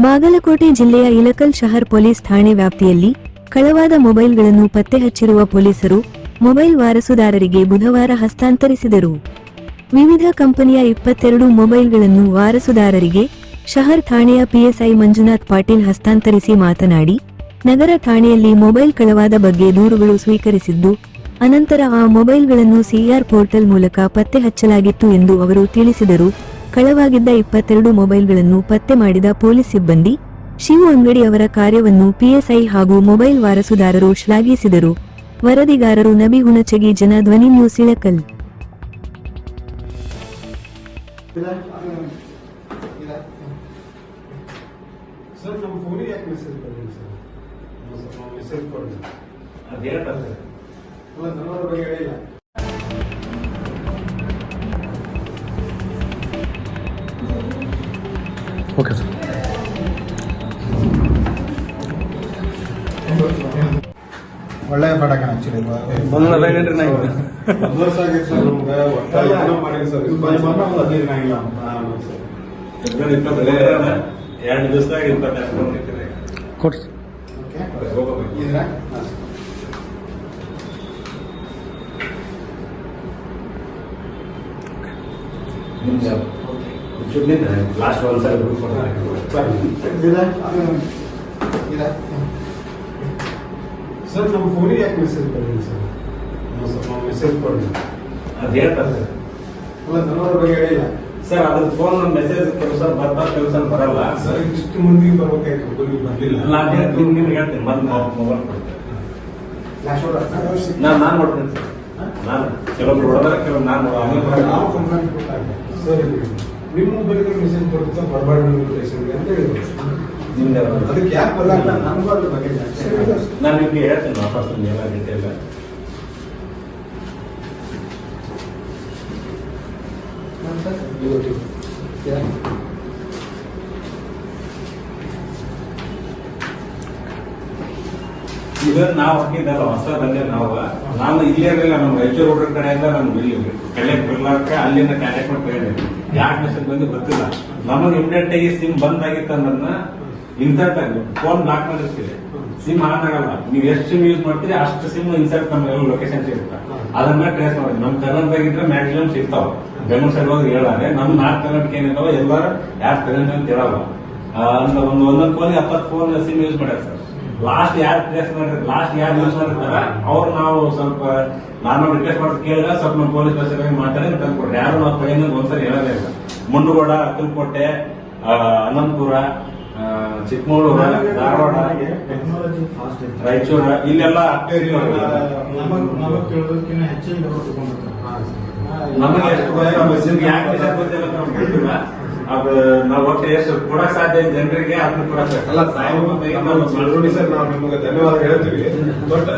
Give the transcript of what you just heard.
ಬಾಗಲಕೋಟೆ ಜಿಲ್ಲೆಯ ಇಲಕಲ್ ಶಹರ್ ಪೊಲೀಸ್ ಠಾಣೆ ವ್ಯಾಪ್ತಿಯಲ್ಲಿ ಕಳವಾದ ಮೊಬೈಲ್ಗಳನ್ನು ಪತ್ತೆ ಹಚ್ಚಿರುವ ಪೊಲೀಸರು ಮೊಬೈಲ್ ವಾರಸುದಾರರಿಗೆ ಬುಧವಾರ ಹಸ್ತಾಂತರಿಸಿದರು. ವಿವಿಧ ಕಂಪನಿಯ 22 ಮೊಬೈಲ್ಗಳನ್ನು ವಾರಸುದಾರರಿಗೆ ಶಹರ್ ಠಾಣೆಯ ಪಿಎಸ್ಐ ಮಂಜುನಾಥ್ ಪಾಟೀಲ್ ಹಸ್ತಾಂತರಿಸಿ ಮಾತನಾಡಿ, ನಗರ ಠಾಣೆಯಲ್ಲಿ ಮೊಬೈಲ್ ಕಳವಾದ ಬಗ್ಗೆ ದೂರುಗಳು ಸ್ವೀಕರಿಸಿದ್ದು, ಅನಂತರ ಆ ಮೊಬೈಲ್ಗಳನ್ನು ಸಿಆರ್ ಪೋರ್ಟಲ್ ಮೂಲಕ ಪತ್ತೆ ಹಚ್ಚಲಾಗಿತ್ತು ಎಂದು ಅವರು ತಿಳಿಸಿದರು. ಕಳವಾಗಿದ್ದ 22 ಮೊಬೈಲ್ಗಳನ್ನು ಪತ್ತೆ ಮಾಡಿದ ಪೊಲೀಸ್ ಸಿಬ್ಬಂದಿ ಶಿವು ಅಂಗಡಿ ಅವರ ಕಾರ್ಯವನ್ನು ಪಿಎಸ್ಐ ಹಾಗೂ ಮೊಬೈಲ್ ವಾರಸುದಾರರು ಶ್ಲಾಘಿಸಿದರು. ವರದಿಗಾರರು ನಬಿ ಹುಣಚಗಿ, ಜನಧ್ವನಿ ನ್ಯೂಸ್, ಇಳಕಲ್. ಸರ್ ನಮ್ಮ ಫೋನಿಗೆ ಯಾಕೆ ಮೆಸೇಜ್ ಬಂದಿಲ್ಲ ಸರ್? ಮೆಸೇಜ್ ಕೊಡಿ. ಅದೇನಲ್ಲ ನನ್ನ ಬಗ್ಗೆ ಹೇಳಿಲ್ಲ. Okay sir. ಒಳ್ಳೆಯ ಪಾಠ ಆಕ್ಚುಲಿ ವರ್ಷ ಆಗಿತ್ತು ಸರ್. ನಮ್ಗೆ ಒಟ್ಟಾಗಿ ಮಾಡಿಲ್ಲ ಸರ್. ಇದು ಬಂದು 15 ಆಗಿಲ್ಲ. ಎರಡು ದಿವಸದಾಗ 22 ಕೊಡಿ. ಲಾಸ್ಟ್ ಒಂದ್ಸಲ ಸರ್ ನಮ್ಮ ಫೋನಿಗೆ ಯಾಕೆ ಮೆಸೇಜ್ ಬಂದಿಲ್ಲ ಸರ್? ಮೆಸೇಜ್ ಕೊಡಿ. ಅದೇನಲ್ಲ ನನ್ನ ಬಗ್ಗೆ ಹೇಳಿಲ್ಲ ಸರ್. ಅದ್ರ ಫೋನ್ ಮೆಸೇಜ್ ಕೆಲಸ ಬರ್ತಾ ಕೆಲಸ ಬರಲ್ಲ ಸರ್. ಇಷ್ಟು ಮುಂದಿಗೆ ಬರ್ಬೇಕಾಯ್ತು, ಬಂದಿಲ್ಲ. ನಿಮ್ಗೆ ಹೇಳ್ತೀನಿ, ಮತ್ತೆ ಮೊಬೈಲ್ ಕೊಡ್ತೇನೆ. ನಾನು ಕೊಡ್ತೇನೆ ಸರ್. ನಾನು ಕೆಲವೊಬ್ರು ಹೊಡೆದ್ರೆ ಕೆಲವೊಬ್ರು ನಾನು ಸರ್ ನಿಮ್ಮ ಮೊಬೈಲ್ಗೆ ಮೆಸೇಜ್ ಬರುತ್ತೆ, ಬರಬಾರ್ದು ಅಂತ ಹೇಳಿದ್ರು. ನಿಮ್ದು ಅದಕ್ಕೆ ಯಾಕೆ ಬರಲ್ಲ? ನನ್ಗೂ ಅದ್ರ ಬಗ್ಗೆ ನಾನು ನಿಮ್ಗೆ ಹೇಳ್ತೇನೆ ವಾಪಸ್ ಎಲ್ಲ ಡೀಟೇಲ್. ಇದು ನಾವು ಹಾಕಿದ್ದಲ್ಲ ಹೊಸ ಬಂದೆ. ನಾನು ಇಲ್ಲೇ ಇರಲಿಲ್ಲ, ನಮ್ಮ ರಾಯಚೂರು ರೋಡ್ ಕಡೆಯಿಂದ ನಾನು ಇಲ್ಲಿ ಕಲೆಕ್ಟ್ ಬರ್ಲಾಕ ಅಲ್ಲಿಂದ ಕಾಂಟ್ಯಾಕ್ಟ್ ಮಾಡಿ ಕೇಳಿದೆ. ಯಾಕೆ ಮೆಸೇಜ್ ಬಂದು ಗೊತ್ತಿಲ್ಲ. ನಮಗೆ ಇಮಿಡಿಯೇಟ್ ಆಗಿ ಸಿಮ್ ಬಂದ್ ಆಗಿತ್ತು ಅನ್ನೋದನ್ನ ಇನ್ಸರ್ಟ್ ಆಗಿ ಫೋನ್ ಬ್ಲಾಕ್ ಮಾಡಿರ್ತೀವಿ. ಸಿಮ್ ಆನ್ ಆಗಲ್ಲ. ನೀವು ಎಷ್ಟು ಸಿಮ್ ಯೂಸ್ ಮಾಡ್ತೀರಿ ಅಷ್ಟು ಸಿಮ್ ಇನ್ಸರ್ಟ್ ನಮ್ಗೆ ಲೊಕೇಶನ್ ಸಿಗುತ್ತೆ. ಅದನ್ನ ಟ್ರೇಸ್ ಮಾಡಿ ನಮ್ಮ ಕರ್ನಾಟಕದಾಗಿದ್ರೆ ಮ್ಯಾಕ್ಸಿಮಮ್ ಸಿಗ್ತಾವ. ಬೆಂಗಳೂರು ಸೈಡ್ ಹೋಗಿ ಹೇಳಾರೆ. ನಮ್ಮ ನಾರ್ತ್ ಕರ್ನಾಟಕ ಏನಿದಾವ ಎಲ್ಲರೂ ಯಾರು ಪ್ರೆಸೆಂಟ್ ಅಂತ ಹೇಳಲ್ಲ. ಒಂದೊಂದು ಫೋನ್ 70 ಫೋನ್ ಸಿಮ್ ಯೂಸ್ ಮಾಡ್ಯಾರ ಸರ್. ಲಾಸ್ಟ್ ಯಾರು ಟ್ರೇಸ್ ಮಾಡಿರ್ತಾರೆ, ಲಾಸ್ಟ್ ಯಾರು ಯೂಸ್ ಮಾಡಿರ್ತಾರ ಅವ್ರು ನಾವು ಸ್ವಲ್ಪ ನಾನು ರಿಕ್ವೆಸ್ಟ್ ಮಾಡೋದು ಕೇಳಿದ್ರೆ ಸ್ವಲ್ಪ ನಮ್ಮ ಪೊಲೀಸ್ ಬಸ್ಸಲ್ಲಿ ಮಾತಾಡಿ ತಂದ್ಕೊಡ್ರಿ. ಯಾರು ನಾವು ಕೈಯಿಂದ ಒಂದ್ಸರಿ ಹೇಳೋದೇ ಇಲ್ಲ. ಮುಂಡಗೋಡ, ಅಕ್ಕಲಕೋಟೆ, ಅನಂತಪುರ, ಚಿಕ್ಕಮಗಳೂರು, ಧಾರವಾಡ, ರಾಯಚೂರು ಇಲ್ಲೆಲ್ಲ ನಮಗೆ ಎಷ್ಟು ಯಾಕೆ ಗೊತ್ತಿಲ್ಲ ಗೊತ್ತಿಲ್ಲ. ಅದು ನಾವು ಒಟ್ಟು ಎಷ್ಟು ಕೊಡಕ್ ಸಾಧ್ಯ ಜನರಿಗೆ ಅದನ್ನ ಕೊಡಕ್ ಅಲ್ಲ. ನಾವು ನಿಮಗೆ ಧನ್ಯವಾದ ಹೇಳ್ತೀವಿ. ಬಟ್